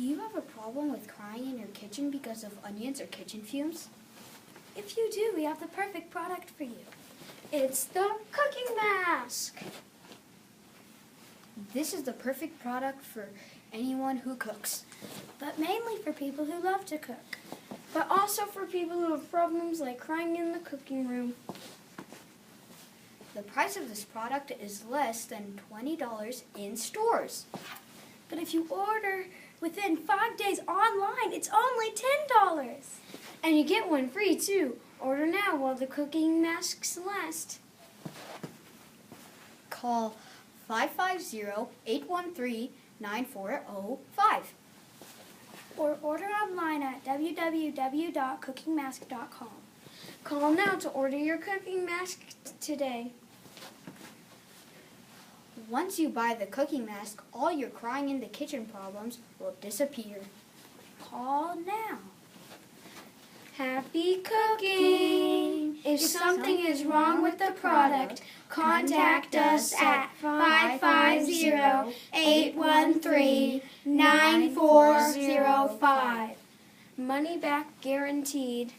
Do you have a problem with crying in your kitchen because of onions or kitchen fumes? If you do, we have the perfect product for you. It's the cooking mask. This is the perfect product for anyone who cooks. But mainly for people who love to cook. But also for people who have problems like crying in the cooking room. The price of this product is less than $20 in stores. But if you order within 5 days online, it's only $10. And you get one free too. Order now while the cooking masks last. Call 550-813-9405. Or order online at www.cookingmask.com. Call now to order your cooking mask today. Once you buy the cooking mask, all your crying in the kitchen problems will disappear. Call now. Happy cooking! If something is wrong with the product, contact us at 550-813-9405. Money back guaranteed.